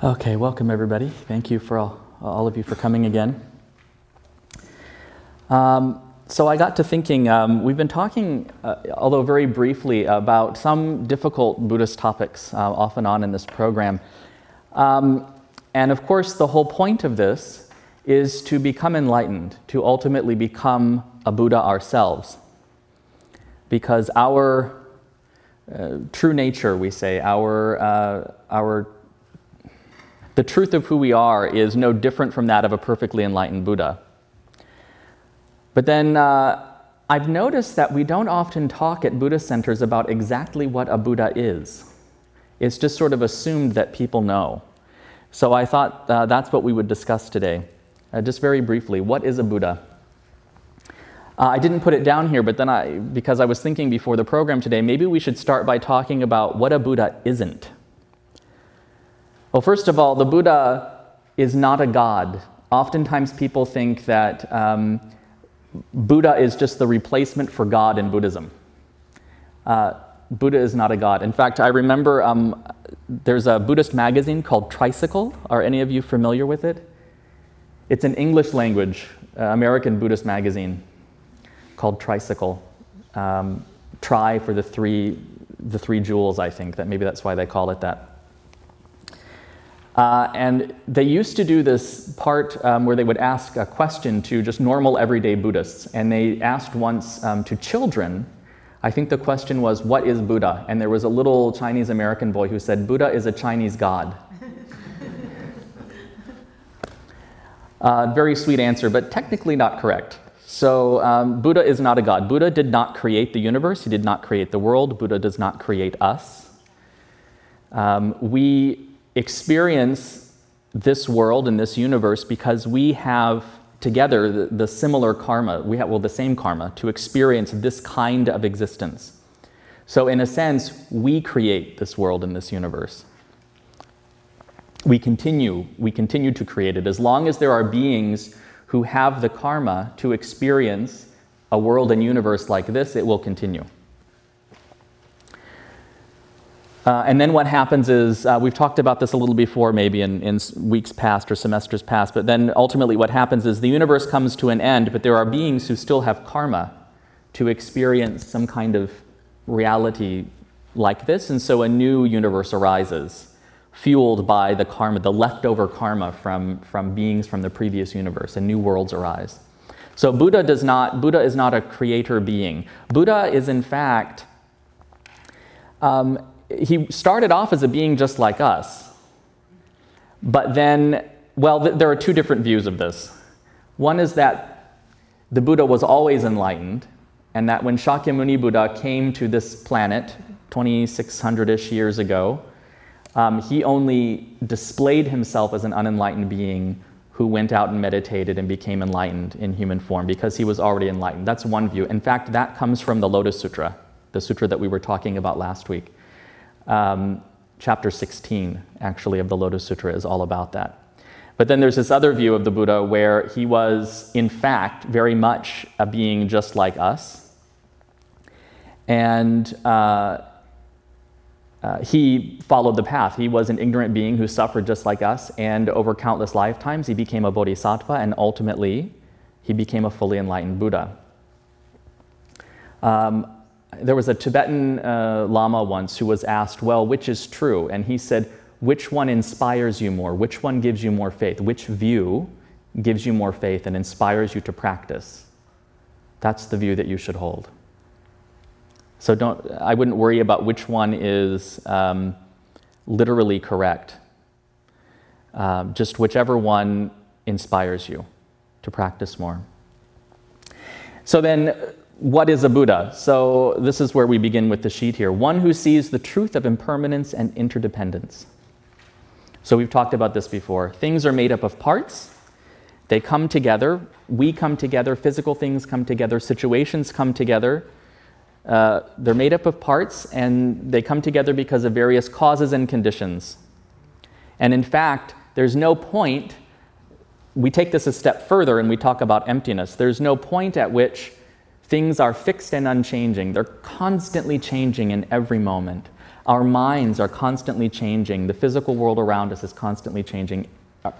Okay, welcome everybody. Thank you for all of you for coming again. So I got to thinking, we've been talking, although very briefly, about some difficult Buddhist topics off and on in this program. And of course, the whole point of this is to become enlightened, to ultimately become a Buddha ourselves. Because our true nature, we say, the truth of who we are is no different from that of a perfectly enlightened Buddha. But then I've noticed that we don't often talk at Buddhist centers about exactly what a Buddha is. It's just sort of assumed that people know. So I thought that's what we would discuss today. Just very briefly, what is a Buddha? I didn't put it down here, but then because I was thinking before the program today, maybe we should start by talking about what a Buddha isn't. Well, first of all, the Buddha is not a god. Oftentimes people think that Buddha is just the replacement for God in Buddhism. Buddha is not a god. In fact, I remember there's a Buddhist magazine called Tricycle. Are any of you familiar with it? It's an English language, American Buddhist magazine called Tricycle. Tri for the three jewels, I think. Maybe that's why they call it that. And they used to do this part where they would ask a question to just normal everyday Buddhists. And they asked once to children, I think the question was, what is Buddha? And there was a little Chinese American boy who said, Buddha is a Chinese god. Very sweet answer, but technically not correct. So Buddha is not a god. Buddha did not create the universe. He did not create the world. Buddha does not create us. We experience this world and this universe because we have together the similar karma, the same karma, to experience this kind of existence. So in a sense, we create this world and this universe. We continue to create it. As long as there are beings who have the karma to experience a world and universe like this, it will continue. And then what happens is, we've talked about this a little before, maybe in weeks past or semesters past, but then ultimately what happens is the universe comes to an end, but there are beings who still have karma to experience some kind of reality like this, and so a new universe arises, fueled by the karma, the leftover karma from beings from the previous universe, and new worlds arise. So Buddha is not a creator being. Buddha is in fact, he started off as a being just like us, but then, well, there are two different views of this. One is that the Buddha was always enlightened, and that when Shakyamuni Buddha came to this planet 2,600-ish years ago, he only displayed himself as an unenlightened being who went out and meditated and became enlightened in human form because he was already enlightened. That's one view. In fact, that comes from the Lotus Sutra, the sutra that we were talking about last week. Chapter 16, actually, of the Lotus Sutra is all about that. But then there's this other view of the Buddha where he was, in fact, very much a being just like us. And he followed the path. He was an ignorant being who suffered just like us, and over countless lifetimes he became a bodhisattva, and ultimately he became a fully enlightened Buddha. There was a Tibetan Lama once who was asked, well, which is true? And he said, which one inspires you more? Which one gives you more faith? Which view gives you more faith and inspires you to practice? That's the view that you should hold. So I wouldn't worry about which one is literally correct. Just whichever one inspires you to practice more. So then, what is a Buddha? So this is where we begin with the sheet here. One who sees the truth of impermanence and interdependence. So we've talked about this before. Things are made up of parts. They come together. We come together. Physical things come together. Situations come together. They're made up of parts, and they come together because of various causes and conditions. And in fact, there's no point, we take this a step further and we talk about emptiness. There's no point at which things are fixed and unchanging. They're constantly changing in every moment. Our minds are constantly changing. The physical world around us is constantly changing.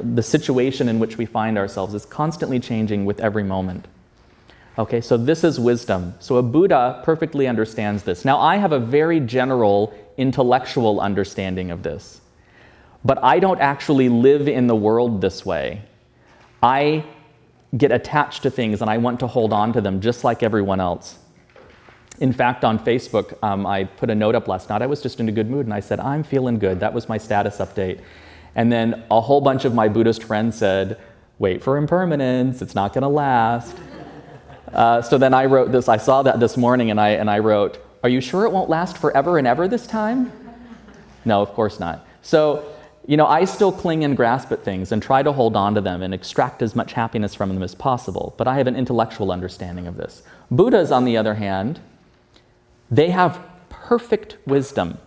The situation in which we find ourselves is constantly changing with every moment. Okay, so this is wisdom. So a Buddha perfectly understands this. Now, I have a very general intellectual understanding of this, but I don't actually live in the world this way. I get attached to things and I want to hold on to them just like everyone else. In fact, on Facebook, I put a note up last night. I was just in a good mood and I said, I'm feeling good. That was my status update. And then a whole bunch of my Buddhist friends said, wait for impermanence, it's not going to last. So then I wrote this, I saw that this morning and I wrote, are you sure it won't last forever and ever this time? No, of course not. So, you know, I still cling and grasp at things and try to hold on to them and extract as much happiness from them as possible, but I have an intellectual understanding of this. Buddhas, on the other hand, they have perfect wisdom.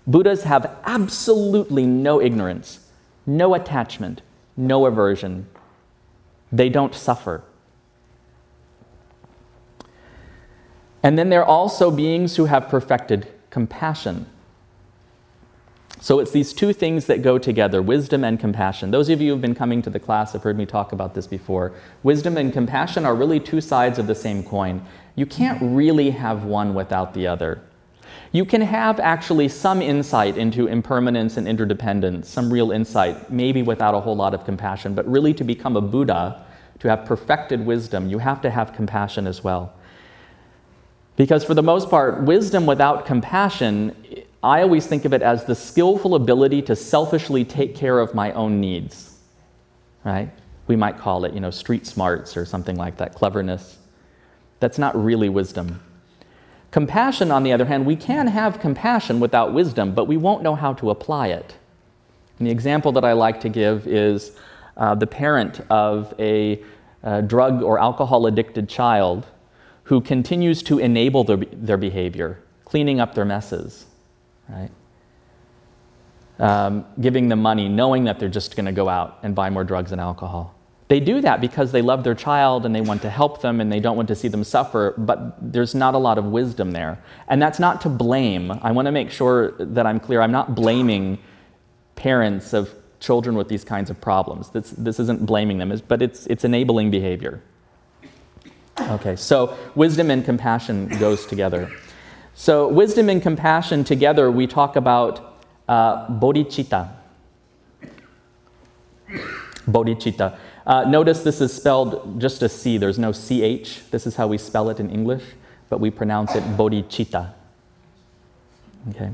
Buddhas have absolutely no ignorance, no attachment, no aversion. They don't suffer. And then there are also beings who have perfected compassion. So it's these two things that go together, wisdom and compassion. Those of you who have been coming to the class have heard me talk about this before. Wisdom and compassion are really two sides of the same coin. You can't really have one without the other. You can have actually some insight into impermanence and interdependence, some real insight, maybe without a whole lot of compassion, but really to become a Buddha, to have perfected wisdom, you have to have compassion as well. Because for the most part, wisdom without compassion, I always think of it as the skillful ability to selfishly take care of my own needs, right? We might call it, you know, street smarts or something like that, cleverness. That's not really wisdom. Compassion, on the other hand, we can have compassion without wisdom, but we won't know how to apply it. And the example that I like to give is the parent of a drug or alcohol-addicted child who continues to enable their behavior, cleaning up their messes, right? Giving them money, knowing that they're just going to go out and buy more drugs and alcohol. They do that because they love their child and they want to help them and they don't want to see them suffer, but there's not a lot of wisdom there. And that's not to blame. I want to make sure that I'm clear. I'm not blaming parents of children with these kinds of problems. This isn't blaming them, but it's enabling behavior. Okay, so wisdom and compassion goes together. So wisdom and compassion together, we talk about Bodhicitta. Bodhicitta. Notice this is spelled just a C. There's no CH. This is how we spell it in English, but we pronounce it Bodhicitta. Okay.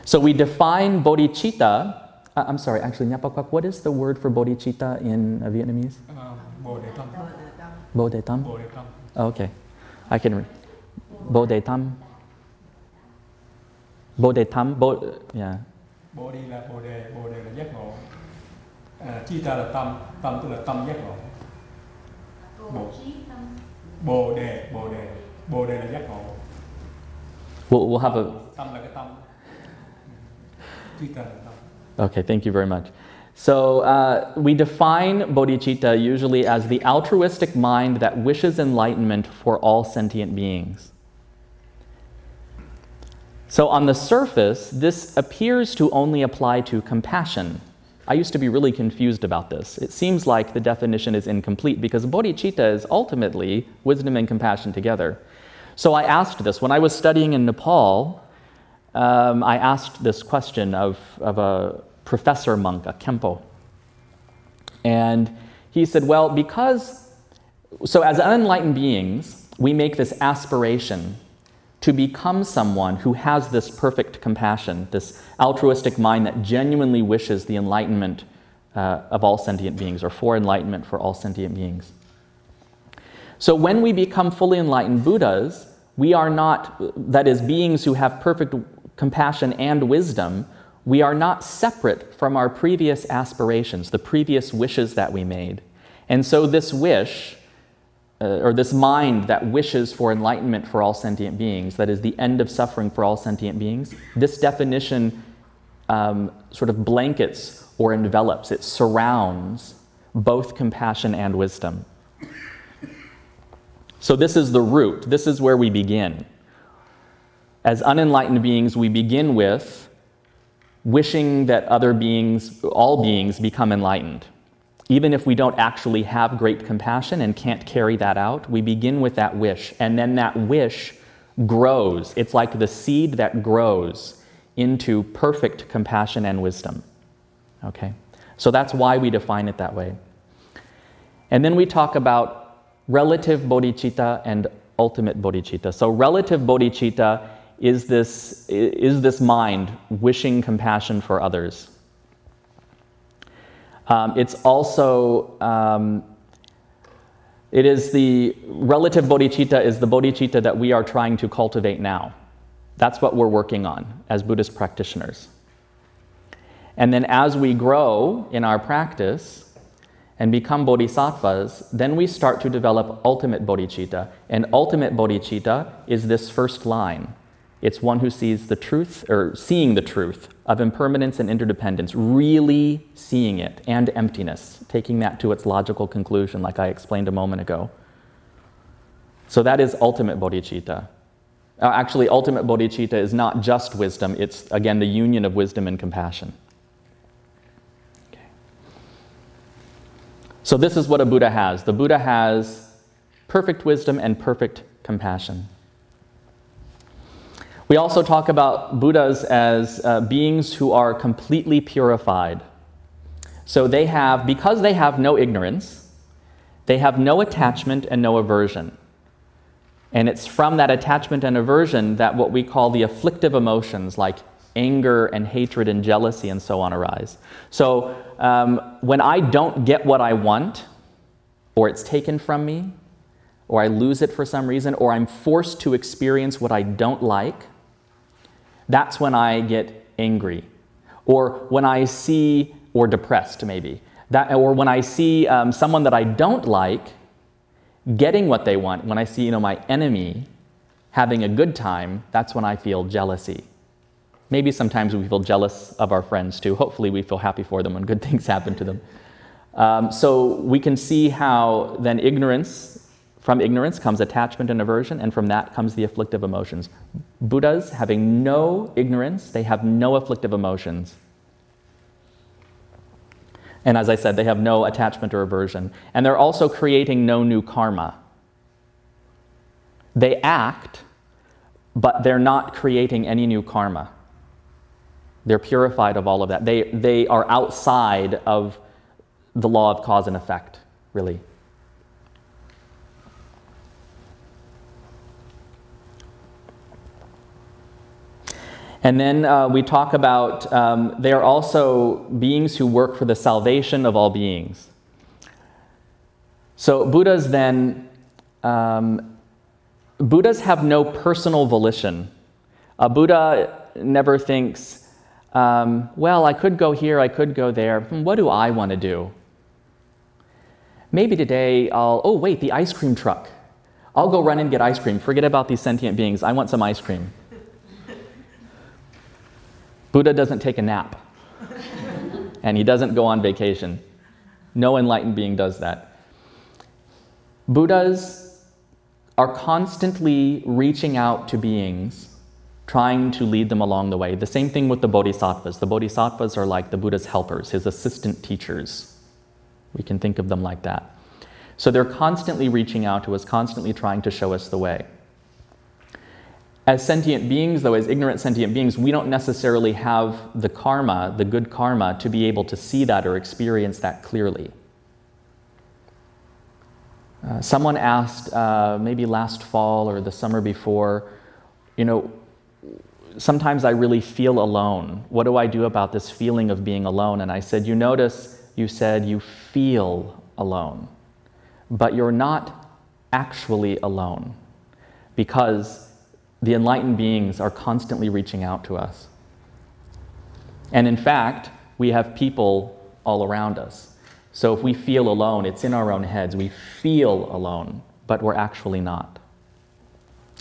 So we define Bodhicitta. I'm sorry, actually, what is the word for Bodhicitta in Vietnamese? Bodhitam. Oh, okay. I can read. Bodhitam. Bodhitam. Yeah. Bodhi là Bồ-đề, Bồ-đề là giác ngộ. Chitta là tâm, tâm tức là tâm giác ngộ. Bồ-đề, Bồ-đề, Bồ-đề là giác ngộ. We'll have a... Tâm là cái tâm. Chitta là tâm. Okay, thank you very much. So we define bodhicitta usually as the altruistic mind that wishes enlightenment for all sentient beings. So on the surface, this appears to only apply to compassion. I used to be really confused about this. It seems like the definition is incomplete because bodhicitta is ultimately wisdom and compassion together. So I asked this. When I was studying in Nepal, I asked this question of a professor monk, a Kempo. And he said, well, so as unenlightened beings, we make this aspiration to become someone who has this perfect compassion, this altruistic mind that genuinely wishes the enlightenment of all sentient beings, or for enlightenment for all sentient beings. So when we become fully enlightened Buddhas, we are not, that is, beings who have perfect compassion and wisdom, we are not separate from our previous aspirations, the previous wishes that we made. And so this wish, or this mind that wishes for enlightenment for all sentient beings, that is the end of suffering for all sentient beings, this definition sort of blankets or envelops, it surrounds both compassion and wisdom. So this is the root, this is where we begin. As unenlightened beings, we begin with wishing that other beings, all beings, become enlightened. Even if we don't actually have great compassion and can't carry that out, we begin with that wish, and then that wish grows. It's like the seed that grows into perfect compassion and wisdom. Okay? So that's why we define it that way. And then we talk about relative bodhicitta and ultimate bodhicitta. So relative bodhicitta is this mind wishing compassion for others. It's also, it is the relative bodhicitta is the bodhicitta that we are trying to cultivate now. That's what we're working on as Buddhist practitioners. And then as we grow in our practice and become bodhisattvas, then we start to develop ultimate bodhicitta. And ultimate bodhicitta is this first line. It's one who sees the truth, or seeing the truth of impermanence and interdependence, really seeing it, and emptiness, taking that to its logical conclusion, like I explained a moment ago. So that is ultimate bodhicitta. Actually, ultimate bodhicitta is not just wisdom, it's, again, the union of wisdom and compassion. Okay. So this is what a Buddha has. The Buddha has perfect wisdom and perfect compassion. We also talk about Buddhas as beings who are completely purified. So they have, because they have no ignorance, they have no attachment and no aversion. And it's from that attachment and aversion that what we call the afflictive emotions like anger and hatred and jealousy and so on arise. So when I don't get what I want, or it's taken from me, or I lose it for some reason, or I'm forced to experience what I don't like, that's when I get angry. Or when I see, or depressed maybe, or when I see someone that I don't like getting what they want, when I see my enemy having a good time, that's when I feel jealousy. Maybe sometimes we feel jealous of our friends too. Hopefully we feel happy for them when good things happen to them. So we can see how then from ignorance comes attachment and aversion, and from that comes the afflictive emotions. Buddhas, having no ignorance, they have no afflictive emotions. And as I said, they have no attachment or aversion. And they're also creating no new karma. They act, but they're not creating any new karma. They're purified of all of that. They are outside of the law of cause and effect, really. And then we talk about they are also beings who work for the salvation of all beings. So Buddhas then, Buddhas have no personal volition. A Buddha never thinks, well, I could go here, I could go there. What do I want to do? Maybe today oh wait, the ice cream truck. I'll go run and get ice cream. Forget about these sentient beings. I want some ice cream. Buddha doesn't take a nap, and he doesn't go on vacation. No enlightened being does that. Buddhas are constantly reaching out to beings, trying to lead them along the way. The same thing with the bodhisattvas. The bodhisattvas are like the Buddha's helpers, his assistant teachers. We can think of them like that. So they're constantly reaching out to us, constantly trying to show us the way. As sentient beings, though, as ignorant sentient beings, we don't necessarily have the karma, the good karma, to be able to see that or experience that clearly. Someone asked, maybe last fall or the summer before, sometimes I really feel alone. What do I do about this feeling of being alone? And I said, you said you feel alone, but you're not actually alone, because the enlightened beings are constantly reaching out to us. And in fact, we have people all around us. So if we feel alone, it's in our own heads. We feel alone, but we're actually not.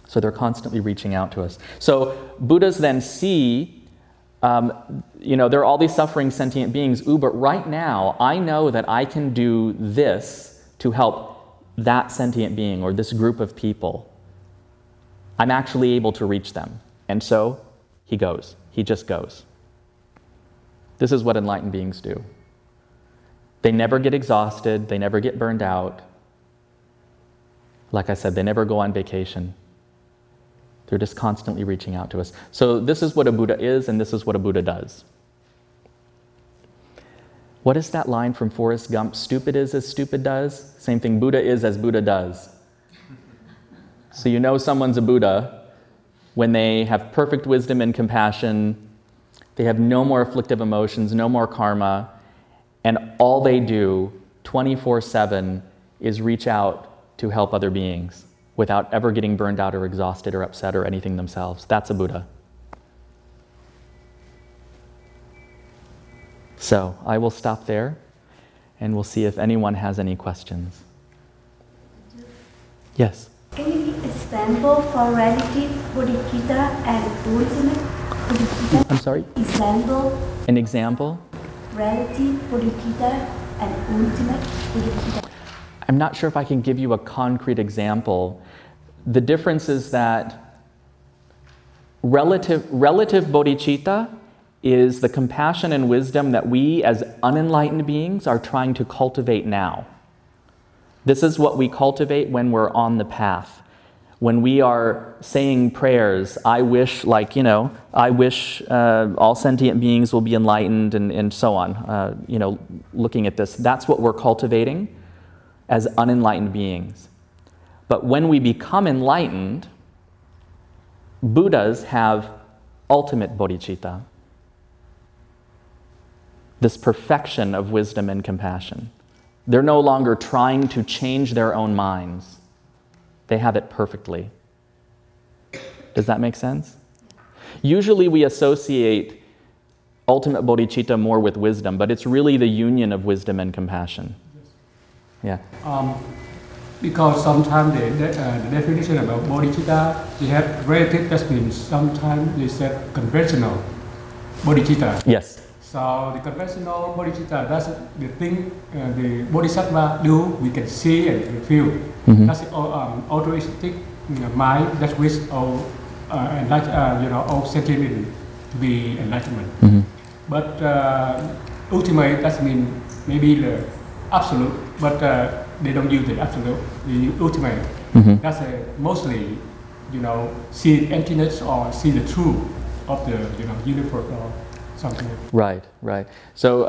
So they're constantly reaching out to us. So Buddhas then see, there are all these suffering sentient beings. But right now, I know that I can do this to help that sentient being or this group of people. I'm actually able to reach them. And so he goes. He just goes. This is what enlightened beings do. They never get exhausted. They never get burned out. Like I said, they never go on vacation. They're just constantly reaching out to us. So this is what a Buddha is, and this is what a Buddha does. What is that line from Forrest Gump? Stupid is as stupid does. Same thing, Buddha is as Buddha does. So you know someone's a Buddha when they have perfect wisdom and compassion, they have no more afflictive emotions, no more karma, and all they do 24/7 is reach out to help other beings without ever getting burned out or exhausted or upset or anything themselves. That's a Buddha. So I will stop there, and we'll see if anyone has any questions. Yes? Can you give example for relative Bodhicitta and ultimate Bodhicitta? I'm sorry? Example. An example? Relative Bodhicitta and ultimate Bodhicitta. I'm not sure if I can give you a concrete example. The difference is that relative bodhicitta is the compassion and wisdom that we as unenlightened beings are trying to cultivate now. This is what we cultivate when we're on the path. When we are saying prayers, I wish, I wish all sentient beings will be enlightened and so on, looking at this, that's what we're cultivating as unenlightened beings. But when we become enlightened, Buddhas have ultimate bodhicitta, this perfection of wisdom and compassion. They're no longer trying to change their own minds. They have it perfectly. Does that make sense? Usually we associate ultimate bodhicitta more with wisdom, but it's really the union of wisdom and compassion. Yeah. Because sometimes the definition about bodhicitta, they have relative, that means sometimes they said conventional bodhicitta. Yes. So the conventional bodhicitta, that's the thing the bodhisattva do, we can see and feel. Mm-hmm. That's altruistic mind that wish all all sentient beings to be enlightenment. Mm-hmm. But ultimate, that means maybe the absolute, but they don't use the absolute, the ultimate. Mm-hmm. That's mostly, see emptiness or see the truth of the universe or something. Right. So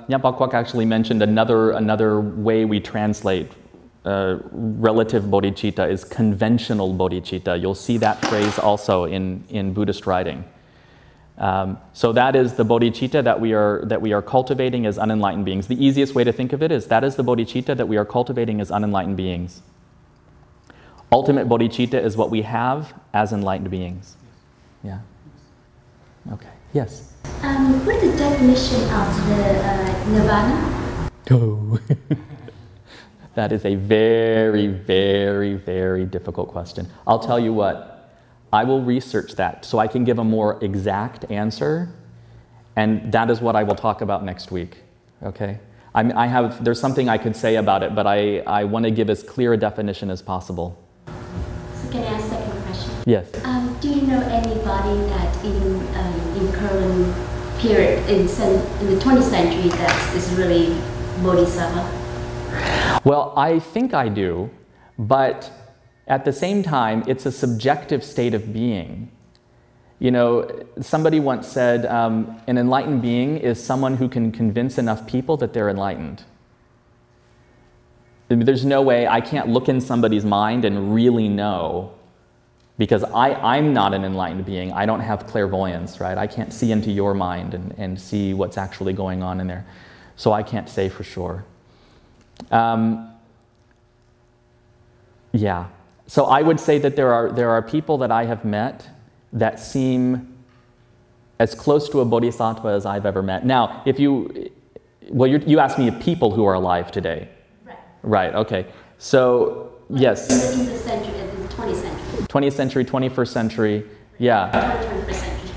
Nyapa Kwak actually mentioned another way we translate relative bodhicitta is conventional bodhicitta. You'll see that phrase also in Buddhist writing. So that is the bodhicitta that we are cultivating as unenlightened beings. The easiest way to think of it is that is the bodhicitta that we are cultivating as unenlightened beings. Ultimate bodhicitta is what we have as enlightened beings. Yeah. Okay. Yes. What is the definition of the nirvana? Oh. That is a very, very, very difficult question. I'll tell you what, I will research that so I can give a more exact answer, and that is what I will talk about next week, okay? There's something I could say about it, but I want to give as clear a definition as possible. So can I ask a second question? Yes. Do you know anybody that in current period, in the 20th century, that is really bodhisattva? Well, I think I do, but at the same time, it's a subjective state of being. Somebody once said, an enlightened being is someone who can convince enough people that they're enlightened. There's no way, I can't look in somebody's mind and really know, because I'm not an enlightened being. I don't have clairvoyance, right? I can't see into your mind and see what's actually going on in there. So I can't say for sure. Yeah. So I would say that there are people that I have met that seem as close to a bodhisattva as I've ever met. Now, you asked me of people who are alive today. Right. Right, okay. So, yes. In the century, in the 20th century. 20th century, 21st century, yeah. 21st century.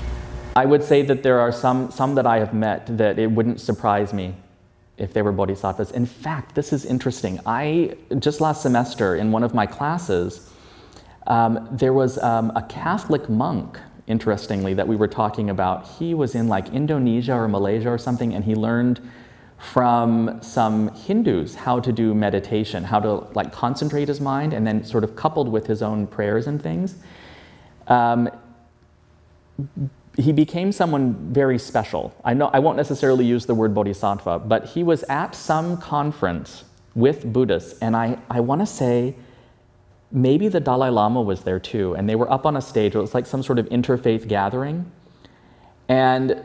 I would say that there are some that I have met that it wouldn't surprise me if they were bodhisattvas. In fact, this is interesting. Just last semester in one of my classes, there was a Catholic monk interestingly, that we were talking about. He was in like Indonesia or Malaysia or something, and he learned from some Hindus how to do meditation, how to like concentrate his mind, and then sort of coupled with his own prayers and things. He became someone very special. I won't necessarily use the word bodhisattva, but he was at some conference with Buddhists, and I want to say maybe the Dalai Lama was there too, and they were up on a stage. It was like some sort of interfaith gathering, and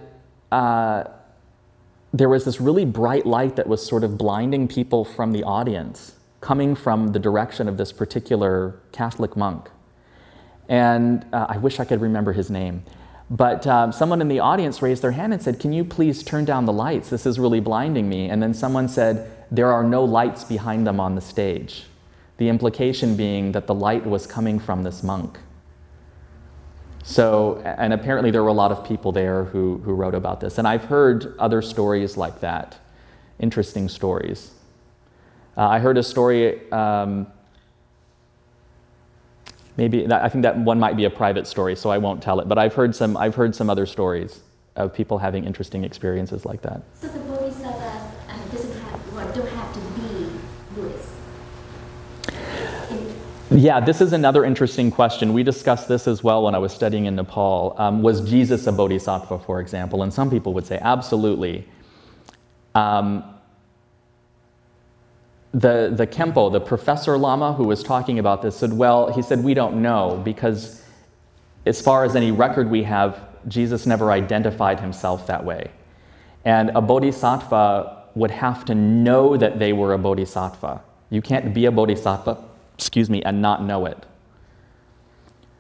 there was this really bright light that was sort of blinding people from the audience, coming from the direction of this particular Catholic monk. And I wish I could remember his name. But someone in the audience raised their hand and said, "Can you please turn down the lights? This is really blinding me." And then someone said, "There are no lights behind them on the stage." The implication being that the light was coming from this monk. So, and apparently there were a lot of people there who wrote about this. And I've heard other stories like that, interesting stories. I heard a story, I think that one might be a private story, so I won't tell it. But I've heard some other stories of people having interesting experiences like that. So the bodhisattvas don't have to be Buddhist. Yeah, this is another interesting question. We discussed this as well when I was studying in Nepal. Was Jesus a bodhisattva, for example? And some people would say absolutely. The Kempo, the Professor Lama who was talking about this, said, well, he said, we don't know, because as far as any record we have, Jesus never identified himself that way. And a bodhisattva would have to know that they were a bodhisattva. You can't be a bodhisattva, and not know it.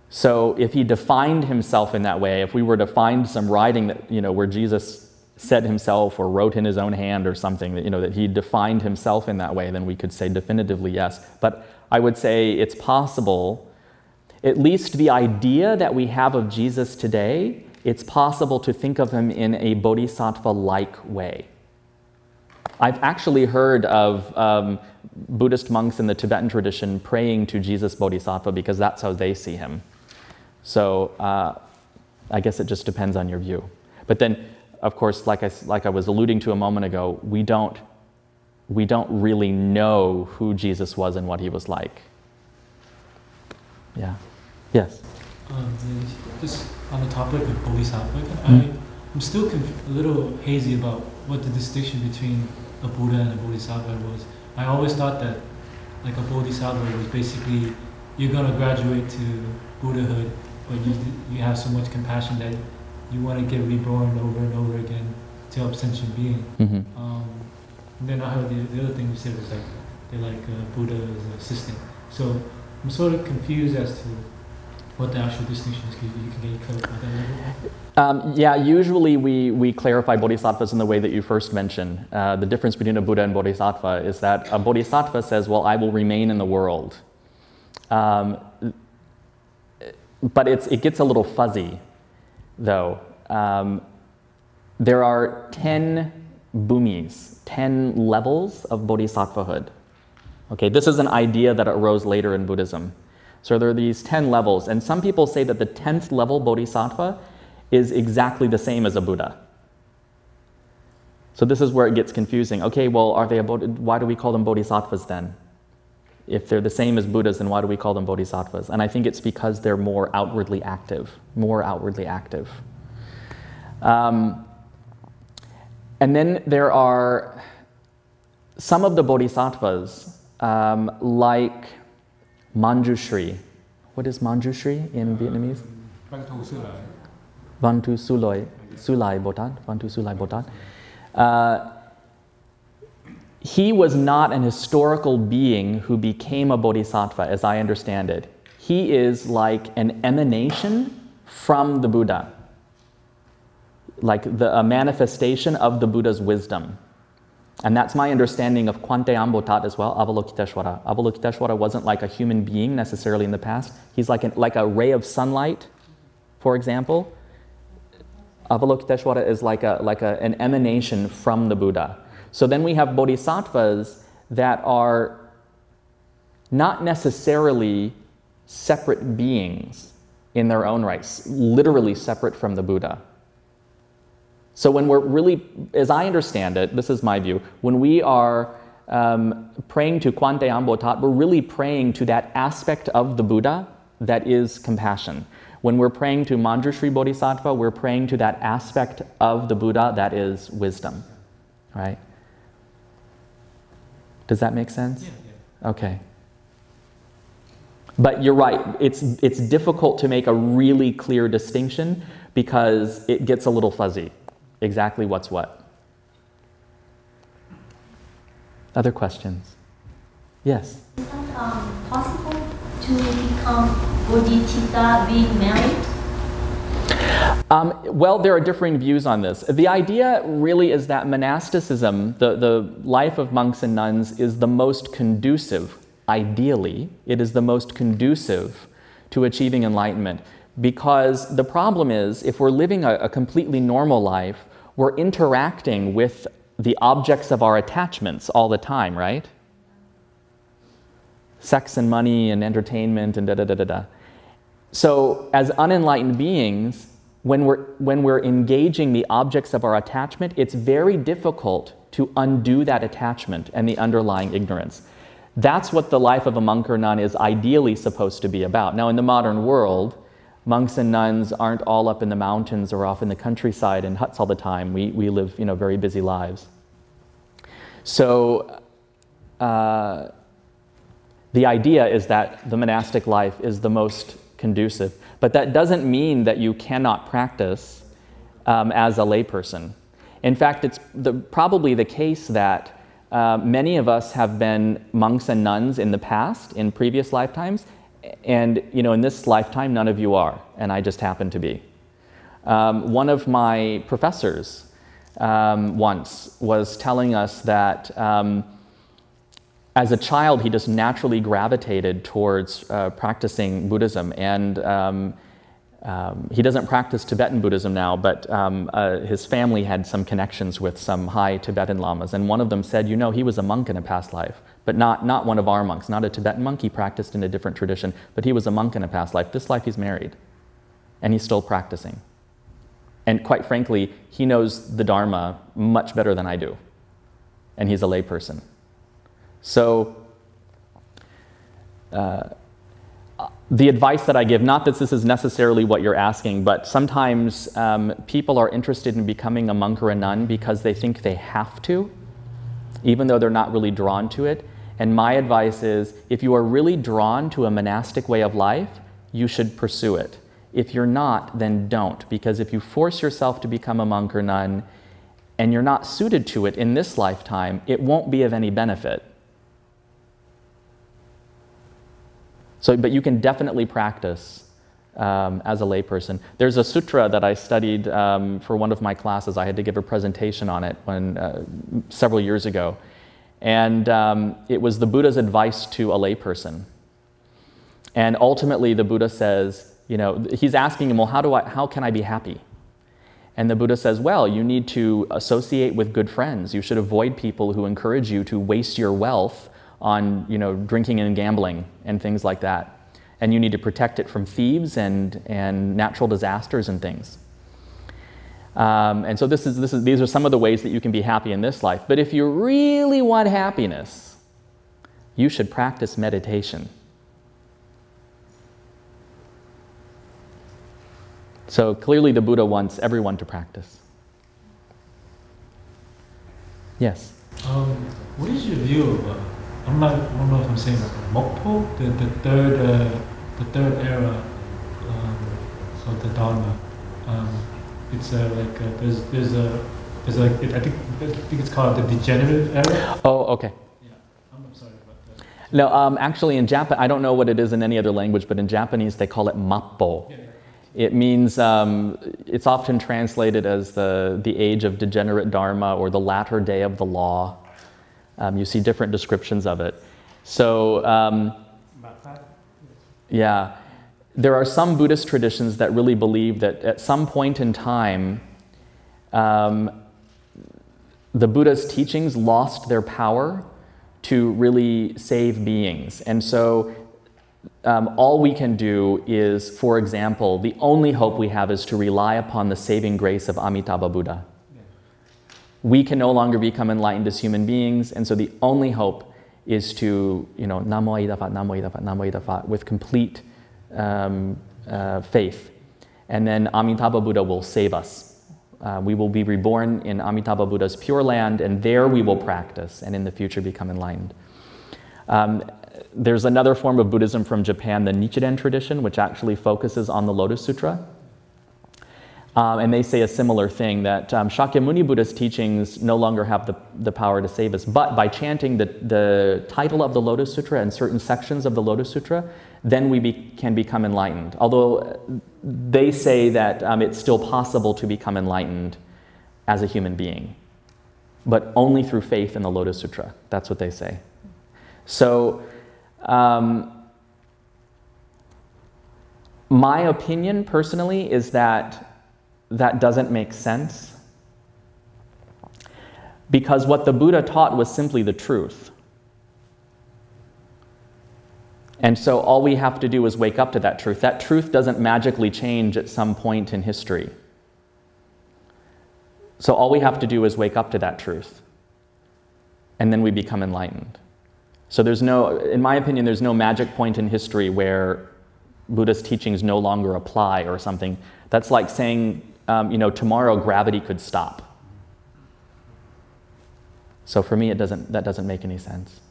So if he defined himself in that way, if we were to find some writing that, where Jesus said himself or wrote in his own hand or something, that, that he defined himself in that way, then we could say definitively yes. But I would say it's possible, at least the idea that we have of Jesus today, it's possible to think of him in a bodhisattva-like way. I've actually heard of Buddhist monks in the Tibetan tradition praying to Jesus Bodhisattva because that's how they see him. So I guess it just depends on your view. But then, of course, like I was alluding to a moment ago, we don't really know who Jesus was and what he was like. Yeah. Yes? Just on the topic of bodhisattva, I'm still a little hazy about what the distinction between a Buddha and a bodhisattva was. I always thought that like a bodhisattva was basically you're going to graduate to Buddhahood, but you have so much compassion that you want to get reborn over and over again to help sentient being. Mm-hmm. And then I heard the other thing you said was like they're like Buddha's assistant. So I'm sort of confused as to what the actual distinction is. Can you clarify that a little bit? Yeah, usually we clarify bodhisattvas in the way that you first mentioned. The difference between a Buddha and bodhisattva is that a bodhisattva says, well, I will remain in the world. But it gets a little fuzzy, though. There are 10 bhumis, 10 levels of bodhisattvahood. Okay, this is an idea that arose later in Buddhism. So there are these 10 levels, and some people say that the 10th level bodhisattva is exactly the same as a Buddha. So this is where it gets confusing. Okay, well, why do we call them bodhisattvas then? If they're the same as Buddhas, then why do we call them bodhisattvas? And I think it's because they're more outwardly active. And then there are some of the bodhisattvas, like Manjushri. What is Manjushri in Vietnamese? Vantu Sulai Botat. He was not an historical being who became a bodhisattva, as I understand it. He is like an emanation from the Buddha, like a manifestation of the Buddha's wisdom. And that's my understanding of Kwanteam Botat as well, Avalokiteshvara. Avalokiteshvara wasn't like a human being necessarily in the past. He's like a ray of sunlight, for example. Avalokiteshvara is like an emanation from the Buddha. So then we have bodhisattvas that are not necessarily separate beings, in their own rights, literally separate from the Buddha. So when we're really, as I understand it, this is my view, when we are praying to Kwan Te Ambo Tat, we're really praying to that aspect of the Buddha that is compassion. When we're praying to Manjushri Bodhisattva, we're praying to that aspect of the Buddha that is wisdom, right? Does that make sense? Yeah. Okay. But you're right, it's difficult to make a really clear distinction because it gets a little fuzzy, exactly what's what. Other questions? Yes? Is that possible to become Bodhicitta being married? Well, there are differing views on this. The idea really is that monasticism, the life of monks and nuns, is the most conducive, ideally, it is the most conducive to achieving enlightenment. Because the problem is, if we're living a completely normal life, we're interacting with the objects of our attachments all the time, right? Sex and money and entertainment and da-da-da-da-da. So as unenlightened beings, when we're engaging the objects of our attachment, it's very difficult to undo that attachment and the underlying ignorance. That's what the life of a monk or nun is ideally supposed to be about. Now, in the modern world, monks and nuns aren't all up in the mountains or off in the countryside in huts all the time. We live, very busy lives. So the idea is that the monastic life is the most conducive. But that doesn't mean that you cannot practice as a layperson. In fact, it's probably the case that many of us have been monks and nuns in the past, in previous lifetimes, and in this lifetime, none of you are, and I just happen to be. One of my professors once was telling us that as a child, he just naturally gravitated towards practicing Buddhism, and he doesn't practice Tibetan Buddhism now, but his family had some connections with some high Tibetan lamas, and one of them said, he was a monk in a past life, but not one of our monks, not a Tibetan monk. He practiced in a different tradition, but he was a monk in a past life. This life he's married, and he's still practicing. And quite frankly, he knows the Dharma much better than I do, and he's a layperson. So the advice that I give, not that this is necessarily what you're asking, but sometimes people are interested in becoming a monk or a nun because they think they have to, even though they're not really drawn to it. And my advice is, if you are really drawn to a monastic way of life, you should pursue it. If you're not, then don't, because if you force yourself to become a monk or nun and you're not suited to it in this lifetime, it won't be of any benefit. So, but you can definitely practice as a layperson. There's a sutra that I studied for one of my classes. I had to give a presentation on it several years ago. And it was the Buddha's advice to a layperson. And ultimately the Buddha says, he's asking him, well, how can I be happy? And the Buddha says, well, you need to associate with good friends. You should avoid people who encourage you to waste your wealth on drinking and gambling and things like that. And you need to protect it from thieves and natural disasters and things. And so these are some of the ways that you can be happy in this life. But if you really want happiness, you should practice meditation. So clearly the Buddha wants everyone to practice. Yes? What is your view of I don't know if I'm saying that, mp4, the third era of the Dharma. It's I think it's called the degenerative era. Oh, okay. Yeah, I'm sorry about that. No, actually in Japan, I don't know what it is in any other language, but in Japanese they call it mappo. Yeah. It means, it's often translated as the age of degenerate Dharma or the latter day of the law. You see different descriptions of it. So, yeah, there are some Buddhist traditions that really believe that at some point in time, the Buddha's teachings lost their power to really save beings. And so all we can do is, for example, the only hope we have is to rely upon the saving grace of Amitabha Buddha. We can no longer become enlightened as human beings, and so the only hope is to, Namo Ida Phap, Namo Ida Phap, Namo Ida Phap, with complete faith. And then Amitabha Buddha will save us. We will be reborn in Amitabha Buddha's pure land, and there we will practice, and in the future become enlightened. There's another form of Buddhism from Japan, the Nichiren tradition, which actually focuses on the Lotus Sutra. And they say a similar thing, that Shakyamuni Buddha's teachings no longer have the power to save us, but by chanting the title of the Lotus Sutra and certain sections of the Lotus Sutra, then we can become enlightened. Although they say that it's still possible to become enlightened as a human being, but only through faith in the Lotus Sutra. That's what they say. So, my opinion personally is that doesn't make sense, because what the Buddha taught was simply the truth. And so all we have to do is wake up to that truth. That truth doesn't magically change at some point in history. So all we have to do is wake up to that truth, and then we become enlightened. So there's no, in my opinion, there's no magic point in history where Buddha's teachings no longer apply or something. That's like saying, tomorrow gravity could stop. So for me, that doesn't make any sense.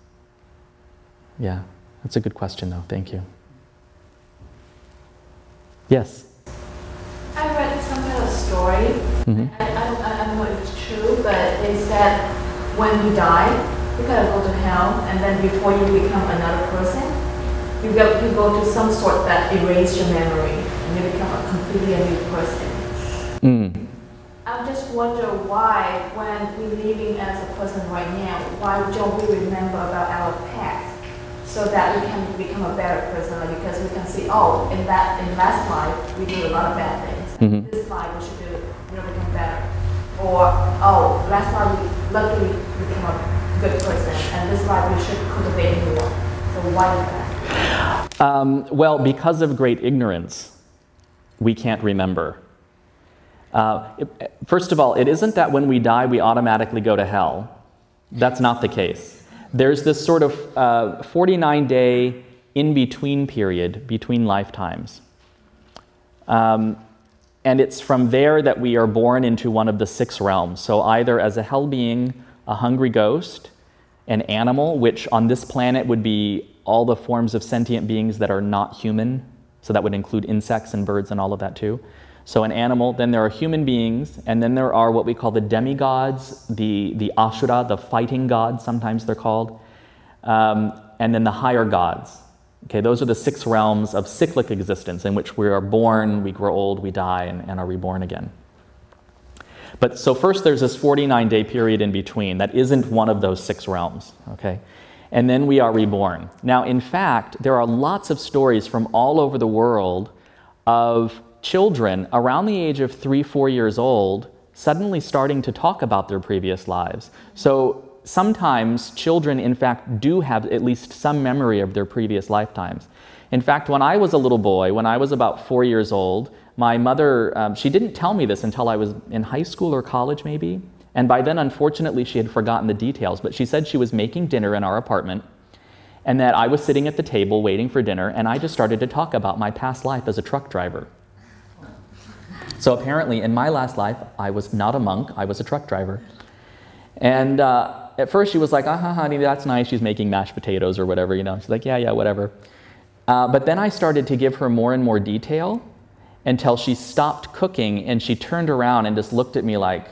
Yeah, that's a good question though, thank you. Yes? I read some kind of story, I don't know if it's true, but it said when you die, you gotta go to hell, and then before you become another person, you go to some sort that erase your memory, and you become a completely new person. I just wonder why, when we're living as a person right now, why don't we remember about our past, so that we can become a better person? Like, because we can see, in last life we did a lot of bad things. This life we should become better. Or last life we luckily became a good person, and this life we should cultivate a new one. So why is that? Well, because of great ignorance, we can't remember. First of all, it isn't that when we die we automatically go to hell. That's not the case. There's this sort of 49-day in-between period between lifetimes. And it's from there that we are born into one of the 6 realms. So either as a hell being, a hungry ghost, an animal, which on this planet would be all the forms of sentient beings that are not human. So that would include insects and birds and all of that too. So an animal, then there are human beings, and then there are what we call the demigods, the Ashura, the fighting gods, sometimes they're called, and then the higher gods. Okay, those are the 6 realms of cyclic existence in which we are born, we grow old, we die, and are reborn again. But so first there's this 49-day period in between that isn't one of those 6 realms, okay? And then we are reborn. Now, in fact, there are lots of stories from all over the world of children around the age of 3-4 years old suddenly starting to talk about their previous lives. So sometimes children, in fact, do have at least some memory of their previous lifetimes. In fact, when I was a little boy, when I was about 4 years old, my mother, she didn't tell me this until I was in high school or college maybe, and by then, unfortunately, she had forgotten the details, but she said she was making dinner in our apartment, and that I was sitting at the table waiting for dinner, and I just started to talk about my past life as a truck driver. So apparently, in my last life, I was not a monk, I was a truck driver. And at first she was like, honey, that's nice, she's making mashed potatoes or whatever, She's like, yeah, whatever. But then I started to give her more and more detail until she stopped cooking and she turned around and just looked at me like,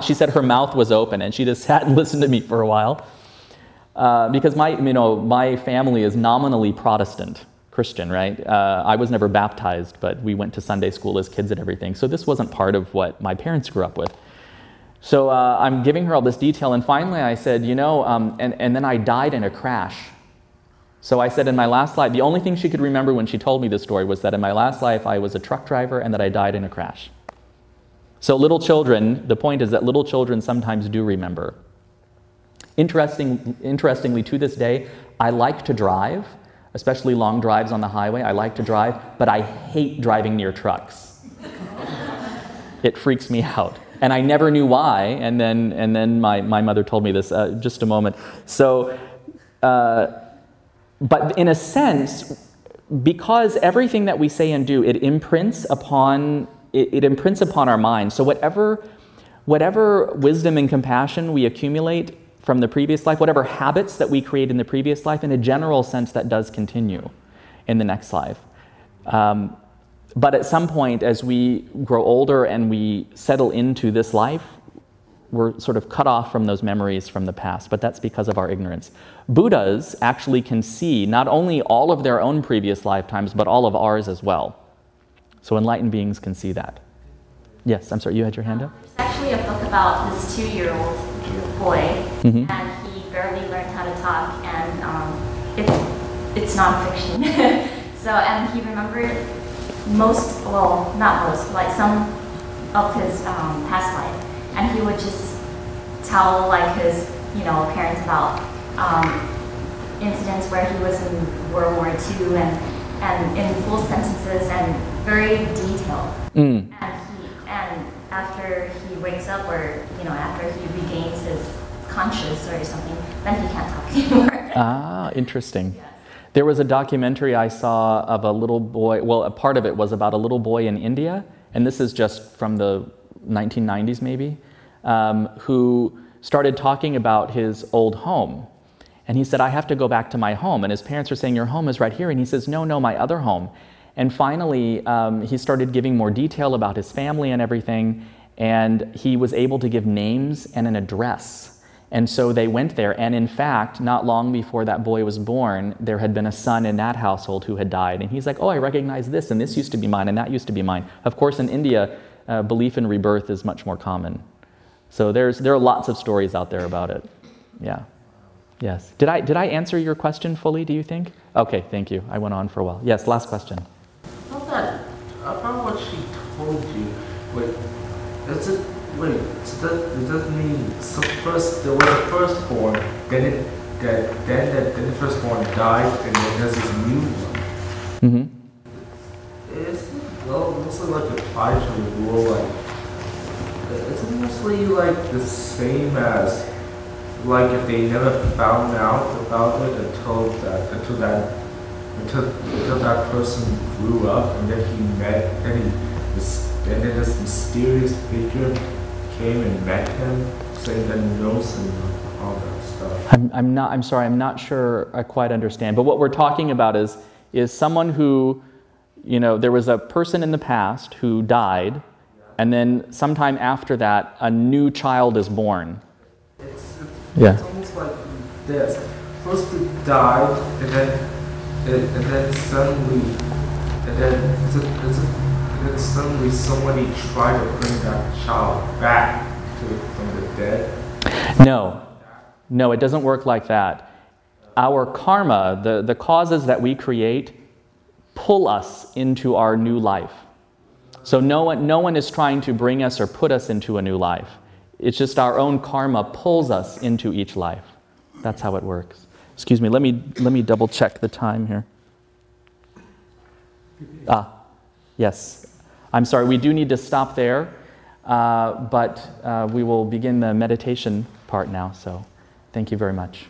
she said her mouth was open, and she just sat and listened to me for a while. Because my family is nominally Protestant. Christian, right? I was never baptized, but we went to Sunday school as kids and everything. So this wasn't part of what my parents grew up with. So I'm giving her all this detail, and finally I said, and then I died in a crash. So I said in my last life, the only thing she could remember when she told me this story was that in my last life I was a truck driver and that I died in a crash. So little children, the point is that little children sometimes do remember. Interestingly, to this day, I like to drive, especially long drives on the highway. I like to drive, but I hate driving near trucks. It freaks me out. And I never knew why, and then my mother told me this just a moment. So, but in a sense, because everything that we say and do, it imprints upon our mind. So whatever wisdom and compassion we accumulate from the previous life, whatever habits that we create in the previous life, in a general sense, that does continue in the next life. But at some point, as we grow older and we settle into this life, we're sort of cut off from those memories from the past, but that's because of our ignorance. Buddhas actually can see not only all of their own previous lifetimes, but all of ours as well. So enlightened beings can see that. Yes, I'm sorry, you had your hand up? There's actually a book about this 2-year-old boy, Mm-hmm. and he barely learned how to talk, and it's nonfiction. So, and he remembered not most, like some of his past life, and he would just tell like his, parents about incidents where he was in World War II and in full sentences and very detailed. And after he wakes up, or after he regains his conscious or something, then he can't talk anymore. Ah, interesting. Yes. There was a documentary I saw of a little boy, well, a part of it was about a little boy in India, and this is just from the 1990s maybe, who started talking about his old home. And he said, I have to go back to my home. And his parents were saying, your home is right here. And he says, no, my other home. And finally, he started giving more detail about his family and everything, and he was able to give names and an address. And so they went there, and in fact, not long before that boy was born, there had been a son in that household who had died. And he's like, oh, I recognize this, and this used to be mine, and that used to be mine. Of course, in India, belief in rebirth is much more common. So there are lots of stories out there about it. Yeah. Yes. Did I answer your question fully, do you think? Okay, thank you. I went on for a while. Yes, last question. About what she told you, does that mean, so first there was a firstborn, then the firstborn died, and then there's this new one? Mm-hmm. It's mostly like applied to the world, it's mostly like the same as, like if they never found out about it until that person grew up, and then he met, and then this mysterious figure came and met him, saying that he knows and all that stuff. I'm sorry, I'm not sure I quite understand. But what we're talking about is someone who, there was a person in the past who died, and then sometime after that, a new child is born. It's almost like this. First it died, and then suddenly somebody tried to bring that child back from the dead. No, it doesn't work like that. Our karma, the causes that we create, pull us into our new life. So no one is trying to bring us or put us into a new life. It's just our own karma pulls us into each life. That's how it works. Excuse me, let me double check the time here. Yes. I'm sorry, we do need to stop there, but we will begin the meditation part now, so thank you very much.